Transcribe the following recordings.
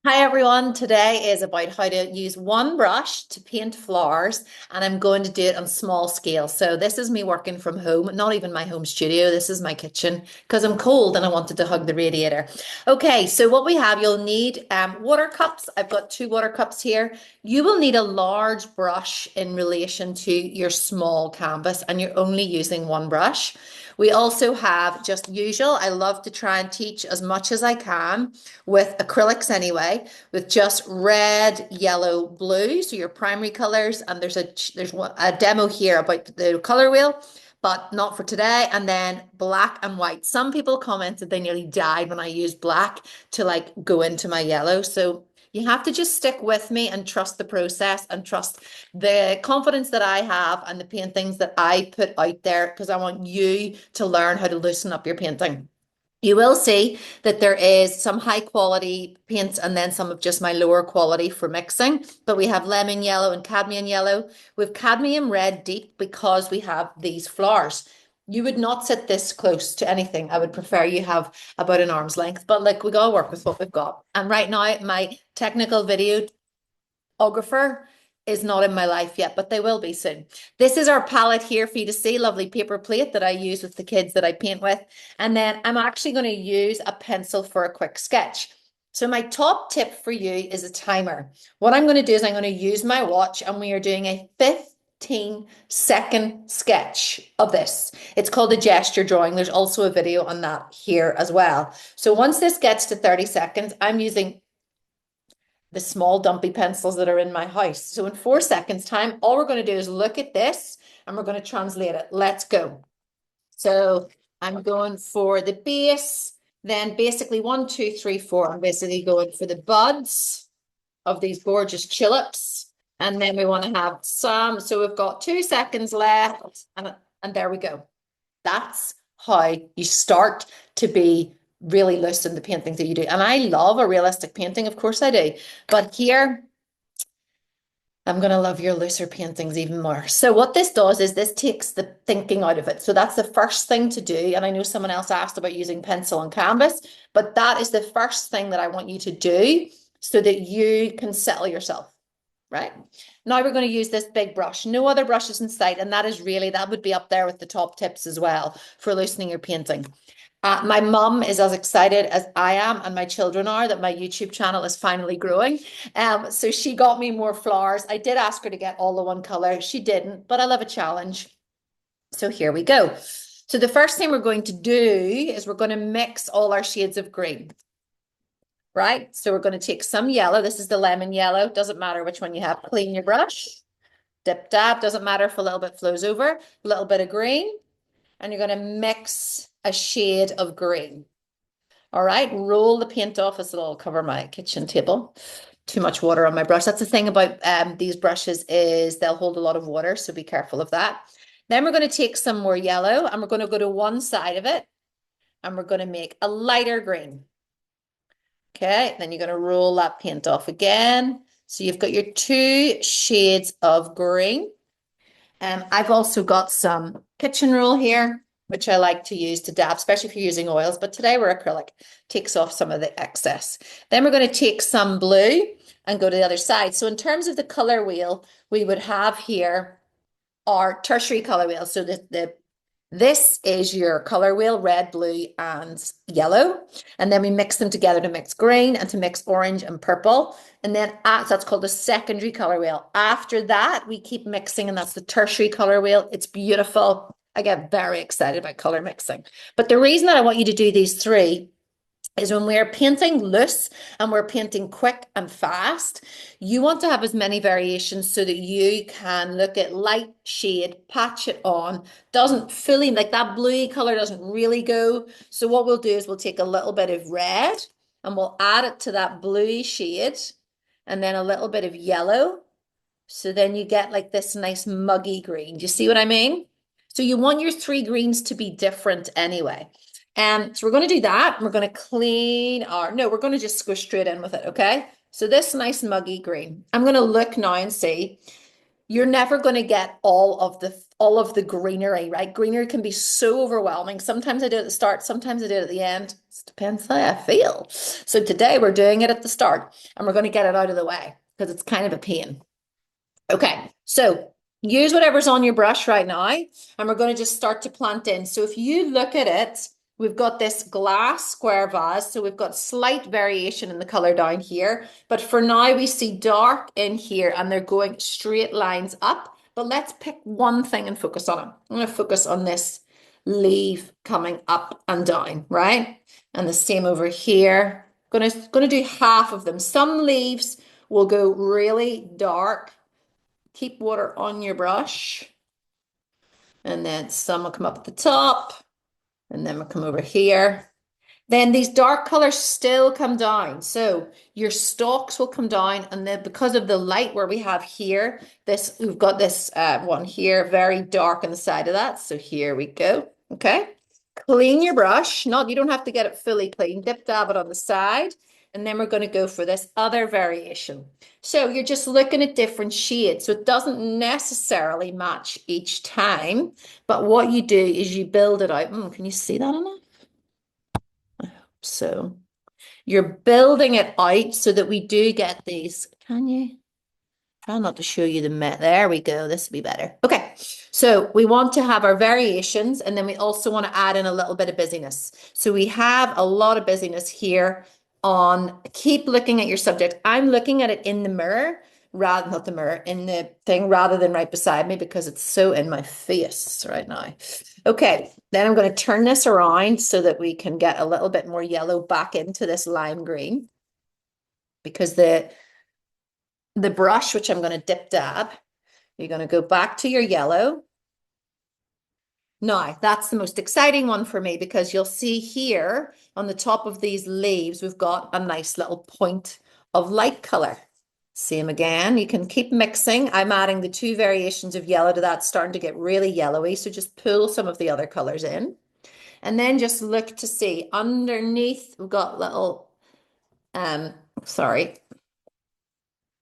Hi everyone, today is about how to use one brush to paint flowers, and I'm going to do it on small scale. So this is me working from home, not even my home studio. This is my kitchen because I'm cold and I wanted to hug the radiator. Okay, so what we have, you'll need water cups. I've got two water cups here. You will need a large brush in relation to your small canvas, and you're only using one brush. We also have just usual. I love to try and teach as much as I can with acrylics anyway, with just red, yellow, blue, so your primary colors. And there's a demo here about the color wheel, but not for today. And then black and white. Some people commented they nearly died when I used black to like go into my yellow. So you have to just stick with me and trust the process and trust the confidence that I have and the paintings that I put out there, because I want you to learn how to loosen up your painting. You will see that there is some high quality paints and then some of just my lower quality for mixing. But we have lemon yellow and cadmium yellow. We have cadmium red deep because we have these flowers. You would not sit this close to anything. I would prefer you have about an arm's length, but like we gotta work with what we've got. And right now, my technical videographer is not in my life yet, but they will be soon. This is our palette here for you to see, lovely paper plate that I use with the kids that I paint with. And then I'm actually going to use a pencil for a quick sketch. So my top tip for you is a timer. What I'm going to do is I'm going to use my watch, and we are doing a 15-second sketch of this. It's called a gesture drawing. There's also a video on that here as well. So once this gets to 30 seconds, I'm using the small dumpy pencils that are in my house. So in 4 seconds time, all we're going to do is look at this and we're going to translate it. Let's go. So I'm going for the base, then basically 1, 2, 3, 4. I'm basically going for the buds of these gorgeous tulips. And then we want to have some. So we've got 2 seconds left, and there we go. That's how you start to be really loose in the paintings that you do. And I love a realistic painting, of course I do. But here, I'm going to love your looser paintings even more. So what this does is this takes the thinking out of it. So that's the first thing to do. And I know someone else asked about using pencil and canvas, but that is the first thing that I want you to do so that you can settle yourself, right? Now we're going to use this big brush. No other brushes in sight. And that would be up there with the top tips as well for loosening your painting. My mum is as excited as I am, and my children are, that my YouTube channel is finally growing. So she got me more flowers. I did ask her to get all the one color. She didn't, but I love a challenge. So here we go. So the first thing we're going to do is we're going to mix all our shades of green, right? So we're going to take some yellow. This is the lemon yellow. Doesn't matter which one you have. Clean your brush. Dip dab. Doesn't matter if a little bit flows over. A little bit of green. And you're going to mix a shade of green. All right, roll the paint off. This will cover my kitchen table. Too much water on my brush. That's the thing about these brushes, is they'll hold a lot of water, so be careful of that. Then we're going to take some more yellow and we're going to go to one side of it and we're going to make a lighter green. Okay, then you're going to roll that paint off again. So you've got your two shades of green. I've also got some kitchen roll here, which I like to use to dab, especially if you're using oils. But today we're acrylic, takes off some of the excess. Then we're going to take some blue and go to the other side. So in terms of the color wheel, we would have here our tertiary color wheel. So this is your color wheel, red, blue, and yellow. And then we mix them together to mix green and to mix orange and purple. And then so that's called the secondary color wheel. After that, we keep mixing, and that's the tertiary color wheel. It's beautiful. I get very excited about color mixing. But the reason that I want you to do these three is when we're painting loose and we're painting quick and fast, you want to have as many variations so that you can look at light shade, patch it on, doesn't fully, like that bluey color doesn't really go. So what we'll do is we'll take a little bit of red and we'll add it to that bluey shade, and then a little bit of yellow. So then you get like this nice muggy green. Do you see what I mean? So you want your three greens to be different anyway. So we're going to do that. We're going to no, we're going to just go straight in with it, okay? So this nice muggy green. I'm going to look now and see. You're never going to get all of the greenery, right? Greenery can be so overwhelming. Sometimes I do it at the start, sometimes I do it at the end. It depends how I feel. So today we're doing it at the start and we're going to get it out of the way because it's kind of a pain. Okay, so use whatever's on your brush right now, and we're going to just start to plant in. So if you look at it, we've got this glass square vase, so we've got slight variation in the color down here, but for now we see dark in here and they're going straight lines up. But let's pick one thing and focus on it. I'm going to focus on this leaf coming up and down, right? And the same over here. Going to do half of them. Some leaves will go really dark. Keep water on your brush. And then some will come up at the top. And then we'll come over here. Then these dark colors still come down. So your stalks will come down. And then because of the light where we have here, we've got this one here, very dark on the side of that. So here we go. Okay. Clean your brush. You don't have to get it fully clean. Dip dab it on the side. And then we're going to go for this other variation. So you're just looking at different shades. So it doesn't necessarily match each time. But what you do is you build it out. Can you see that enough? So you're building it out so that we do get these. Can you? Try not to show you the met. There we go. This will be better. Okay. So we want to have our variations, and then we also want to add in a little bit of busyness. So we have a lot of busyness here on, keep looking at your subject. I'm looking at it in the mirror, not the mirror, in the thing rather than right beside me because it's so in my face right now. Okay. Then I'm going to turn this around so that we can get a little bit more yellow back into this lime green because the brush, which I'm going to dip dab, you're going to go back to your yellow. Now, that's the most exciting one for me because you'll see here on the top of these leaves, we've got a nice little point of light color. Same again, you can keep mixing. I'm adding the two variations of yellow to that, starting to get really yellowy. So just pull some of the other colors in. And then just look to see underneath, we've got little, sorry.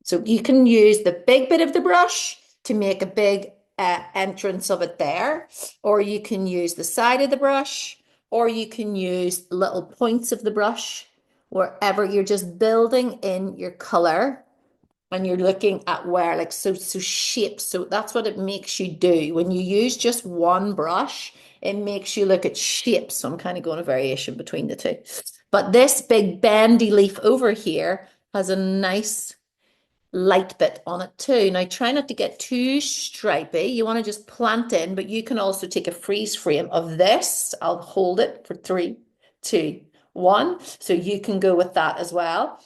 So you can use the big bit of the brush to make a big entrance of it there, or you can use the side of the brush, or you can use little points of the brush, wherever you're just building in your color and you're looking at where, like, so shapes. So that's what it makes you do. When you use just one brush, it makes you look at shapes. So I'm kind of going a variation between the two. But this big bendy leaf over here has a nice light bit on it too. Now try not to get too stripy. You want to just plant in, but you can also take a freeze frame of this. I'll hold it for 3, 2, 1. So you can go with that as well.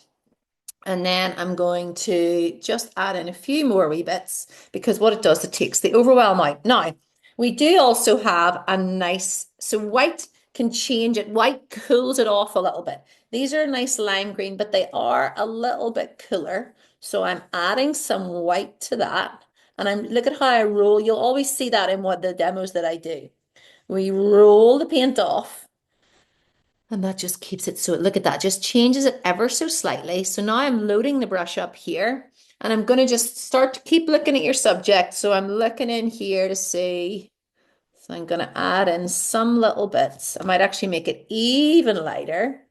And then I'm going to just add in a few more wee bits because what it does, it takes the overwhelm out. Now, we do also have a nice, so white can change it. White cools it off a little bit. These are a nice lime green, but they are a little bit cooler. So I'm adding some white to that. And look at how I roll. You'll always see that in the demos that I do. We roll the paint off. And that just keeps it, so look at that, just changes it ever so slightly. So now I'm loading the brush up here and I'm going to just start to keep looking at your subject. So I'm looking in here to see. So I'm going to add in some little bits. I might actually make it even lighter.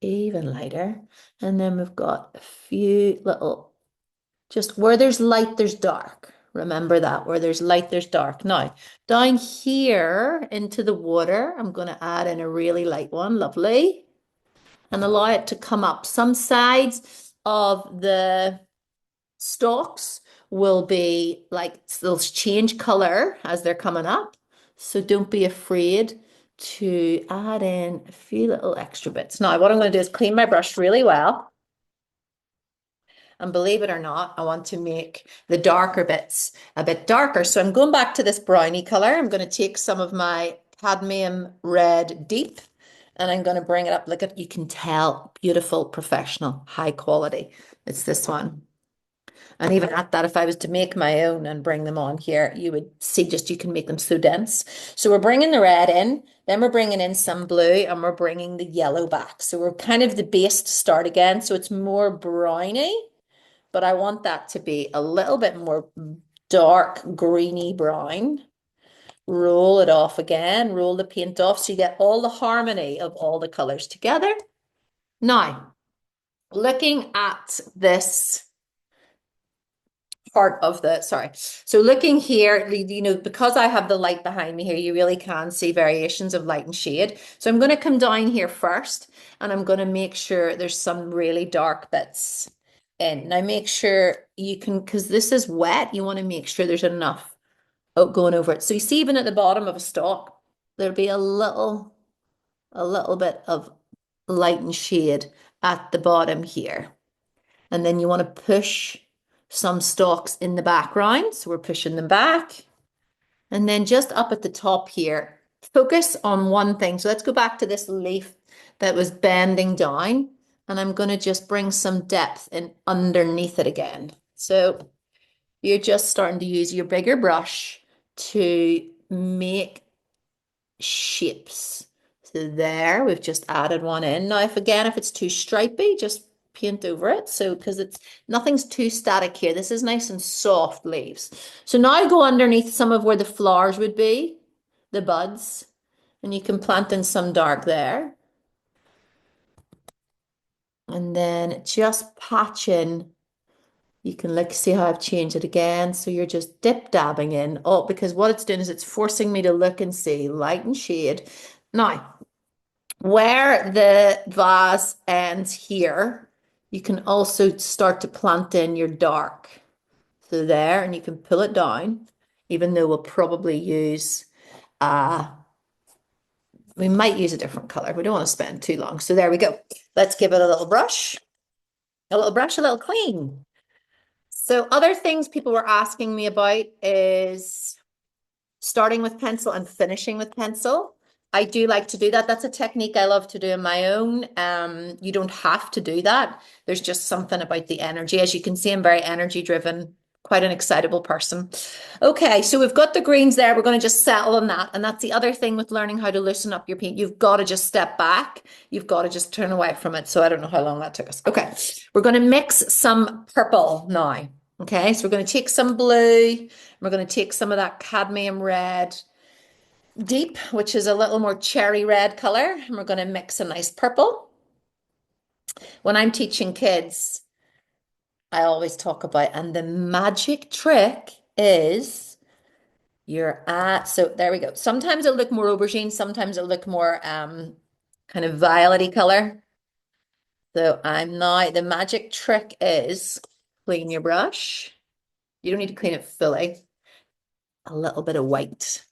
Even lighter. And then we've got a few little, just where there's light, there's dark. Remember that, where there's light, there's dark. Now, down here into the water, I'm going to add in a really light one, lovely, and allow it to come up. Some sides of the stalks will be like, they'll change color as they're coming up. So don't be afraid to add in a few little extra bits. Now, what I'm going to do is clean my brush really well. And believe it or not, I want to make the darker bits a bit darker. So I'm going back to this brownie color. I'm going to take some of my cadmium red deep and I'm going to bring it up. Look at, you can tell, beautiful, professional, high quality. It's this one. And even at that, if I was to make my own and bring them on here, you would see just, you can make them so dense. So we're bringing the red in, then we're bringing in some blue and we're bringing the yellow back. So we're kind of the base to start again. So it's more browny. But I want that to be a little bit more dark greeny brown. Roll it off again, roll the paint off so you get all the harmony of all the colors together. Now, looking at this part of the, sorry. So looking here, because I have the light behind me here, you really can see variations of light and shade. So I'm going to come down here first and I'm going to make sure there's some really dark bits in. Now make sure you can, because this is wet, you want to make sure there's enough going over it. So you see even at the bottom of a stalk, there'll be a little bit of light and shade at the bottom here. And then you want to push some stalks in the background. So we're pushing them back. And then just up at the top here, focus on one thing. So let's go back to this leaf that was bending down. And I'm going to just bring some depth in underneath it again. So you're just starting to use your bigger brush to make shapes. So there, we've just added one in. Now, if it's too stripy, just paint over it. So, because nothing's too static here. This is nice and soft leaves. So now go underneath some of where the flowers would be, the buds, and you can plant in some dark there. And then just patch in. You can see how I've changed it again. So you're just dip dabbing in. Oh, because what it's doing is it's forcing me to look and see light and shade. Now, where the vase ends here, you can also start to plant in your dark. So there, and you can pull it down, even though we'll probably use, we might use a different color. We don't want to spend too long. So there we go. Let's give it a little brush, a little clean. So other things people were asking me about is starting with pencil and finishing with pencil. I do like to do that. That's a technique I love to do on my own. You don't have to do that. There's just something about the energy. As you can see, I'm very energy driven, quite an excitable person. Okay, so we've got the greens there. We're going to just settle on that. And that's the other thing with learning how to loosen up your paint. You've got to just step back. You've got to just turn away from it. So I don't know how long that took us. Okay, we're going to mix some purple now. Okay, so we're going to take some blue. We're going to take some of that cadmium red deep, which is a little more cherry red color. And we're going to mix a nice purple. When I'm teaching kids, I always talk about, and the magic trick is so there we go. Sometimes it'll look more aubergine, sometimes it'll look more kind of violet-y color. So the magic trick is clean your brush. You don't need to clean it fully. A little bit of white.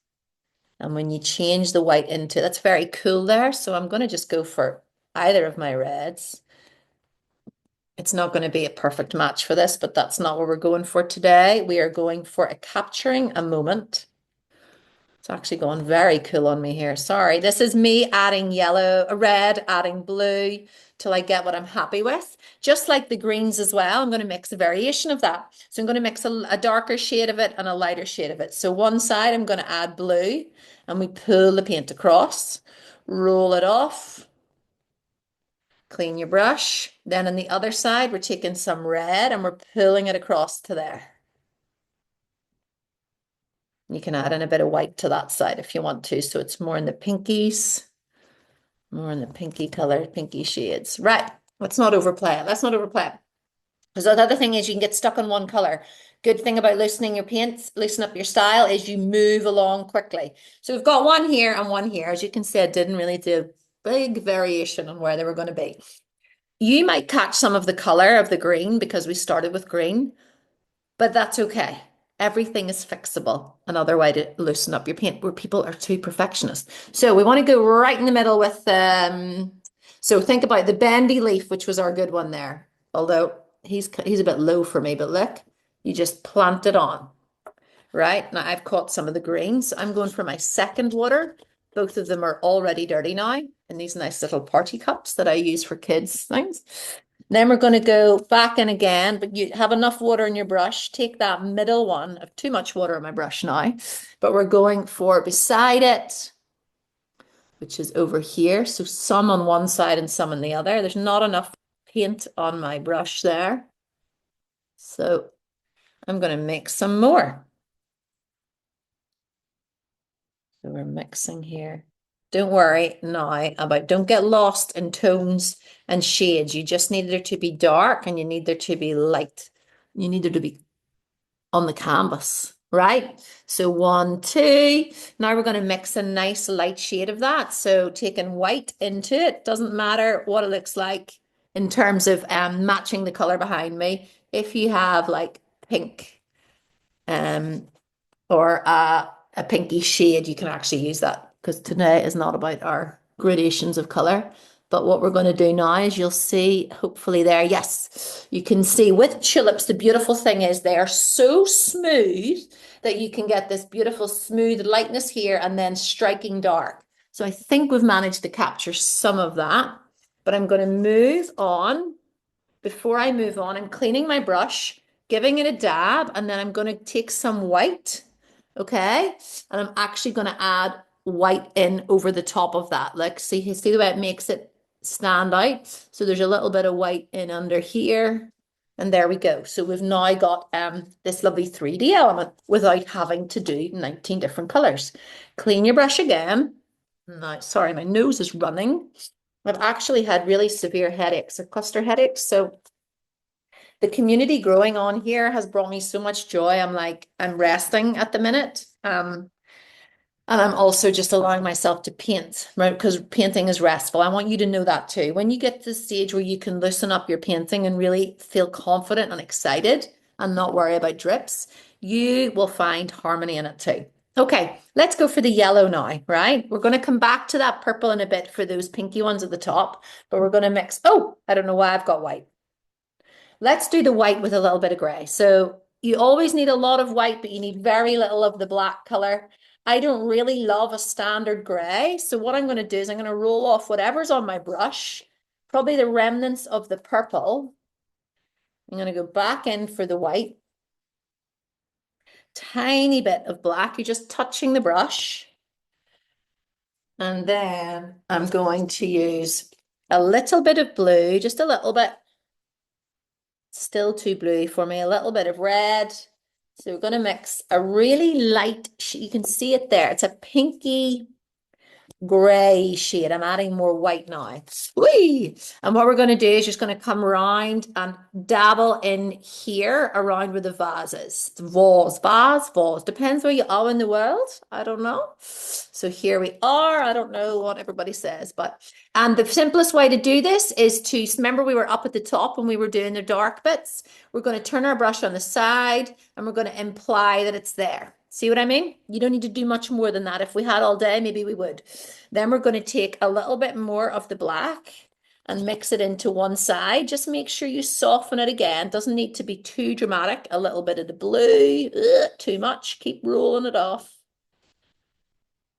And when you change the white into, that's very cool there. So I'm going to just go for either of my reds. It's not going to be a perfect match for this, but that's not what we're going for today. We are going for capturing a moment. It's actually going very cool on me here. Sorry. This is me adding red, adding blue till I get what I'm happy with. Just like the greens as well, I'm going to mix a variation of that. So I'm going to mix a darker shade of it and a lighter shade of it. So one side I'm going to add blue and we pull the paint across, roll it off, clean your brush. Then on the other side, we're taking some red and we're pulling it across to there. You can add in a bit of white to that side if you want to. So it's more in the pinkies, more in the pinky color, pinky shades. Right. Let's not overplay it. Let's not overplay it. Because the other thing is you can get stuck on one color. Good thing about loosening your paints, loosen up your style is you move along quickly. So we've got one here and one here. As you can see, I didn't really do a big variation on where they were going to be. You might catch some of the color of the green because we started with green, but that's okay. Everything is fixable. Another way to loosen up your paint where people are too perfectionist. So we want to go right in the middle with, so think about the bendy leaf, which was our good one there. Although he's a bit low for me, but look, you just plant it on. Right, now I've caught some of the greens. I'm going for my second water. Both of them are already dirty now in these nice little party cups that I use for kids things. Then we're going to go back in again, but you have enough water in your brush. Take that middle one. I have too much water in my brush now, but we're going for beside it, which is over here. So some on one side and some on the other. There's not enough paint on my brush there. So I'm going to make some more. So we're mixing here. Don't worry now about, don't get lost in tones and shades. You just need there to be dark and you need there to be light. You need there to be on the canvas, right? So one, two. Now we're going to mix a nice light shade of that. So taking white into it, doesn't matter what it looks like in terms of matching the color behind me. If you have like pink, um, or a pinky shade, you can actually use that because today is not about our gradations of color. But what we're going to do now is you'll see, hopefully there, yes, you can see with tulips, the beautiful thing is they are so smooth that you can get this beautiful smooth lightness here and then striking dark. So I think we've managed to capture some of that, but I'm going to move on. Before I move on, I'm cleaning my brush, giving it a dab, and then I'm going to take some white, okay? And I'm actually going to add white in over the top of that. Like, see the way it makes it stand out? So there's a little bit of white in under here, and there we go. So we've now got this lovely 3D element without having to do 19 different colors. Clean your brush again. No, sorry, my nose is running. I've actually had really severe headaches, cluster headaches. So the community growing on here has brought me so much joy. I'm like, I'm resting at the minute. And I'm also just allowing myself to paint, right? Because painting is restful. I want you to know that too. When you get to the stage where you can loosen up your painting and really feel confident and excited and not worry about drips, you will find harmony in it too. Okay, let's go for the yellow now, right? We're going to come back to that purple in a bit for those pinky ones at the top, but we're going to mix. Oh, I don't know why I've got white. Let's do the white with a little bit of gray. So you always need a lot of white, but you need very little of the black color. I don't really love a standard gray. So what I'm going to do is I'm going to roll off whatever's on my brush, probably the remnants of the purple. I'm going to go back in for the white. Tiny bit of black. You're just touching the brush. And then I'm going to use a little bit of blue, just a little bit. Still too blue for me, a little bit of red. So we're going to mix a really light, you can see it there. It's a pinky gray shade. I'm adding more white now. Whee! And what we're going to do is just going to come around and dabble in here around where the vase is. Vase. Depends where you are in the world. I don't know. So here we are. I don't know what everybody says, but and the simplest way to do this is to remember we were up at the top when we were doing the dark bits. We're going to turn our brush on the side and we're going to imply that it's there. See what I mean? You don't need to do much more than that. If we had all day, maybe we would. Then we're going to take a little bit more of the black and mix it into one side. Just make sure you soften it again. Doesn't need to be too dramatic. A little bit of the blue, too much. Keep rolling it off.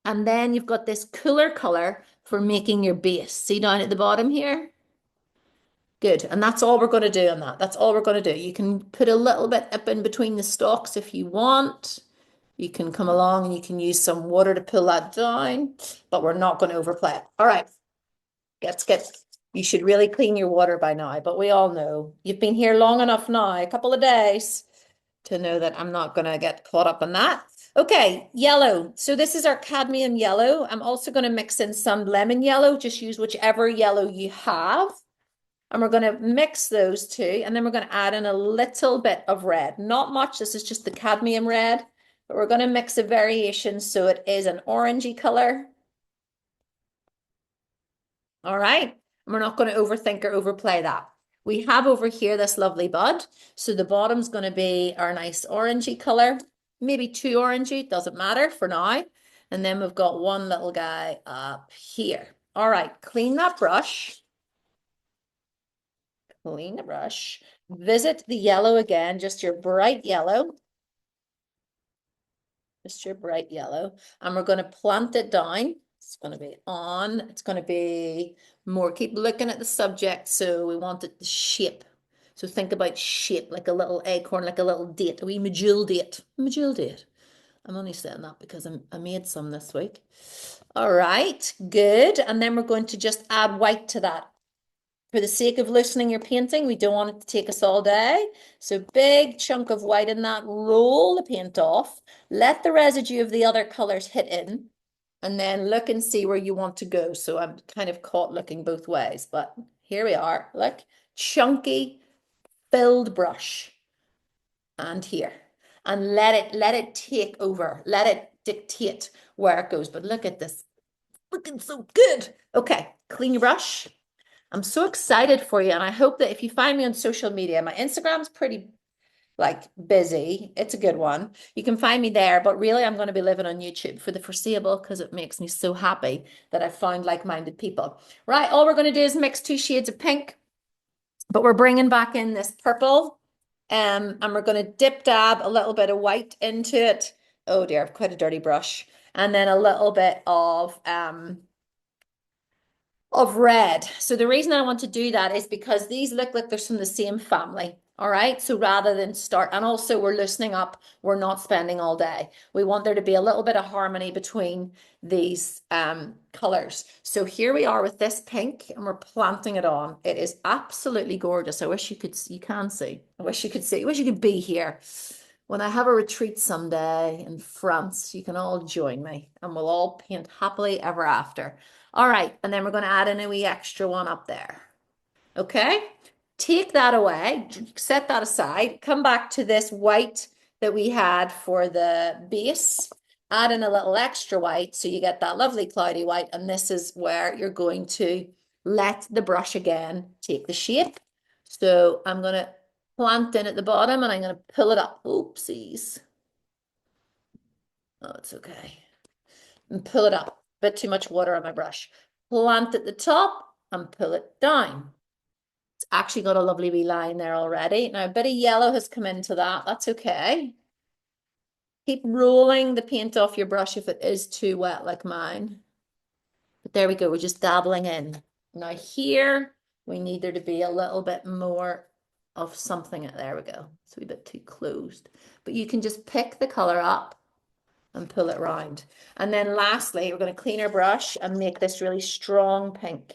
And then you've got this cooler color for making your base. See down at the bottom here? Good. And that's all we're going to do on that. That's all we're going to do. You can put a little bit up in between the stalks if you want. You can come along and you can use some water to pull that down, but we're not going to overplay it. All right. You should really clean your water by now, but we all know you've been here long enough now, a couple of days, to know that I'm not going to get caught up on that. Okay, yellow. So this is our cadmium yellow. I'm also going to mix in some lemon yellow. Just use whichever yellow you have. And we're going to mix those two. And then we're going to add in a little bit of red. Not much. This is just the cadmium red. But we're going to mix a variation so it is an orangey color. All right. And we're not going to overthink or overplay that. We have over here this lovely bud. So the bottom's going to be our nice orangey color. Maybe too orangey. Doesn't matter for now. And then we've got one little guy up here. All right. Clean that brush. Clean the brush. Visit the yellow again. Just your bright yellow. Just your bright yellow. And we're going to plant it down. It's going to be on. It's going to be more. Keep looking at the subject. So we want it the shape. So think about shape, like a little acorn, like a little date, a wee medjool date. Medjool date. I'm only saying that because I made some this week. All right, good. And then we're going to just add white to that. For the sake of loosening your painting, we don't want it to take us all day. So big chunk of white in that, roll the paint off, let the residue of the other colors hit in. and then look and see where you want to go. So I'm kind of caught looking both ways, but here we are. Look, chunky filled brush and here. And let it take over. Let it dictate where it goes. But look at this. Looking so good. Okay, clean your brush. I'm so excited for you. And I hope that if you find me on social media, my Instagram's pretty like busy. It's a good one. You can find me there, but really I'm going to be living on YouTube for the foreseeable because it makes me so happy that I've found like-minded people. Right, all we're going to do is mix 2 shades of pink, but we're bringing back in this purple, and we're going to dip dab a little bit of white into it. Oh dear, I've quite a dirty brush. And then a little bit of red. So the reason I want to do that is because these look like they're from the same family. All right. So rather than start, and also we're loosening up, we're not spending all day. We want there to be a little bit of harmony between these colors. So here we are with this pink and we're planting it on. It is absolutely gorgeous. I wish you could, you can see. I wish you could see. I wish you could be here. When I have a retreat someday in France, you can all join me and we'll all paint happily ever after. All right, and then we're going to add in a wee extra one up there. Okay, take that away, set that aside, come back to this white that we had for the base, add in a little extra white so you get that lovely cloudy white, and this is where you're going to let the brush again take the shape. So I'm going to plant in at the bottom and I'm going to pull it up. Oopsies. Oh, it's okay. And pull it up. A bit too much water on my brush. Plant at the top and pull it down. It's actually got a lovely wee line there already. Now a bit of yellow has come into that. That's okay. Keep rolling the paint off your brush if it is too wet like mine. But there we go. We're just dabbling in. Now here we need there to be a little bit more of something. There we go. It's a wee bit too closed. But you can just pick the color up and pull it round. And then lastly, we're going to clean our brush and make this really strong pink.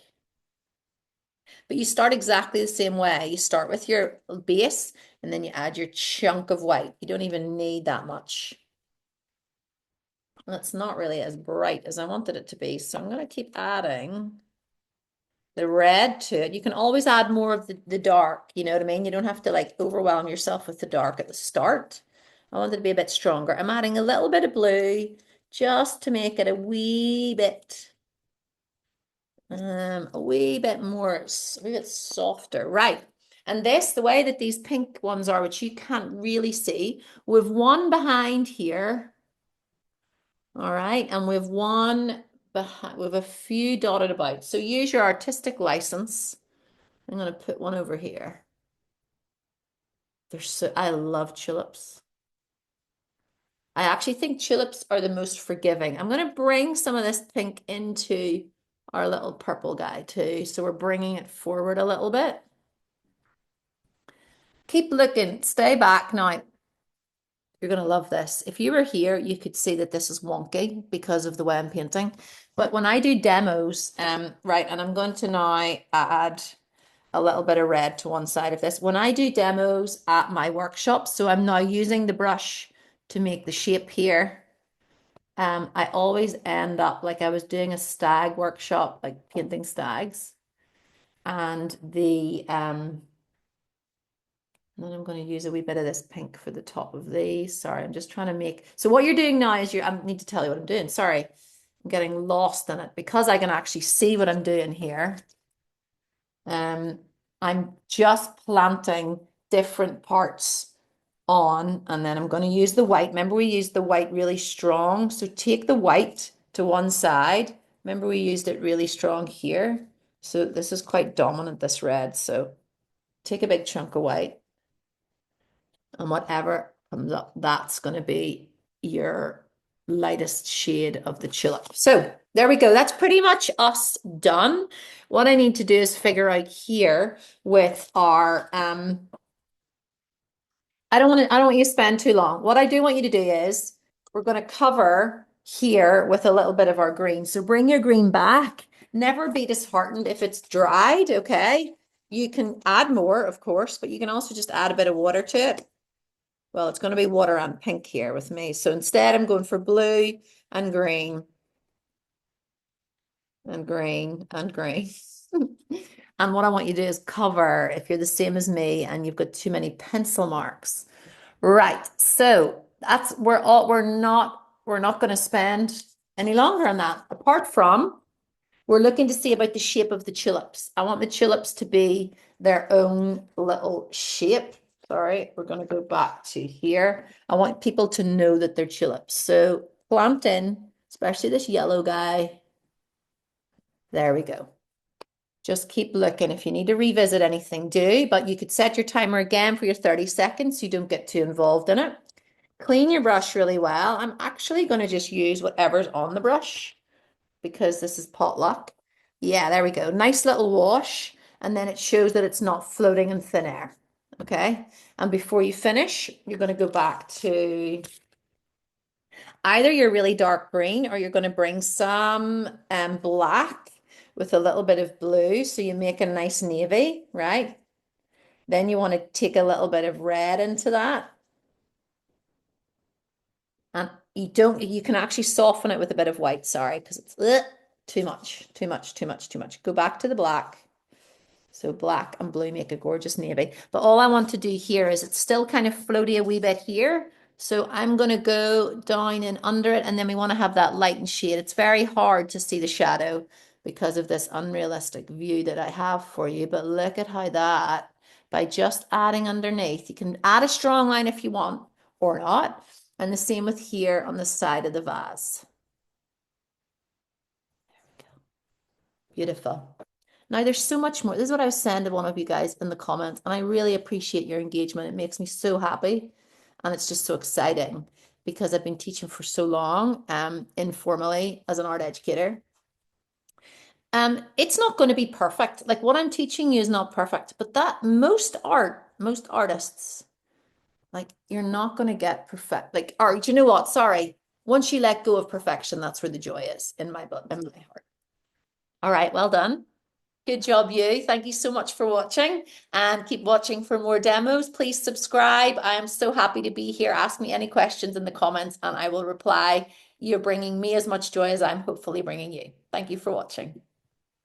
But you start exactly the same way. You start with your base and then you add your chunk of white. You don't even need that much. That's not really as bright as I wanted it to be. So I'm going to keep adding the red to it. You can always add more of the dark, you know what I mean? You don't have to like overwhelm yourself with the dark at the start. I want it to be a bit stronger. I'm adding a little bit of blue just to make it a wee bit more, a wee bit softer. Right. And this, the way that these pink ones are, which you can't really see, we've one behind here. All right. And we've one behind, with a few dotted about. So use your artistic license. I'm going to put one over here. I love tulips. I actually think tulips are the most forgiving. I'm going to bring some of this pink into our little purple guy too. So we're bringing it forward a little bit. Keep looking, stay back now. You're going to love this. If you were here, you could see that this is wonky because of the way I'm painting. But when I do demos, right, and I'm going to now add a little bit of red to one side of this. When I do demos at my workshops, so I'm now using the brush to make the shape here. I always end up like I was doing a stag workshop, like painting stags. And then I'm going to use a wee bit of this pink for the top of these. Sorry, I'm just trying to make. So what you're doing now is I need to tell you what I'm doing. Sorry, I'm getting lost in it because I can actually see what I'm doing here. I'm just planting different parts on, and then I'm going to use the white. Remember, we used the white really strong. So take the white to one side. Remember, we used it really strong here. So this is quite dominant, this red. So take a big chunk of white. And whatever comes up, that's going to be your lightest shade of the tulip. So there we go. That's pretty much us done. What I need to do is figure out here with our, I don't want you to spend too long. What I do want you to do is we're going to cover here with a little bit of our green. So bring your green back. Never be disheartened if it's dried, okay? You can add more, of course, but you can also just add a bit of water to it. Well, it's going to be water and pink here with me. So instead, I'm going for blue and green. and green and green. And what I want you to do is cover if you're the same as me and you've got too many pencil marks. Right. So that's we're not going to spend any longer on that. Apart from we're looking to see about the shape of the tulips. I want the tulips to be their own little shape. Sorry, we're going to go back to here. I want people to know that they're tulips. So plant in, especially this yellow guy. There we go. Just keep looking. If you need to revisit anything, do, but you could set your timer again for your 30 seconds so you don't get too involved in it. Clean your brush really well. I'm actually going to just use whatever's on the brush because this is potluck. Yeah, there we go. Nice little wash. And then it shows that it's not floating in thin air. Okay. And before you finish, you're going to go back to either your really dark green or you're going to bring some black with a little bit of blue. So you make a nice navy, right? Then you want to take a little bit of red into that. And you can actually soften it with a bit of white, sorry, because it's too much, too much, too much, too much. Go back to the black. So black and blue make a gorgeous navy. But all I want to do here is it's still kind of floaty a wee bit here. So I'm going to go down and under it, and then we want to have that light and shade. It's very hard to see the shadow because of this unrealistic view that I have for you. But look at how that, by just adding underneath, you can add a strong line if you want or not. And the same with here on the side of the vase. Beautiful. Now there's so much more. This is what I was saying to one of you guys in the comments, and I really appreciate your engagement. It makes me so happy, and it's just so exciting because I've been teaching for so long, informally as an art educator. It's not going to be perfect. Like what I'm teaching you is not perfect, but that most artists, like you're not going to get perfect. Like, or do you know what? Sorry. Once you let go of perfection, that's where the joy is in my book, in my heart. All right, well done. Good job, you. Thank you so much for watching and keep watching for more demos. Please subscribe. I am so happy to be here. Ask me any questions in the comments and I will reply. You're bringing me as much joy as I'm hopefully bringing you. Thank you for watching.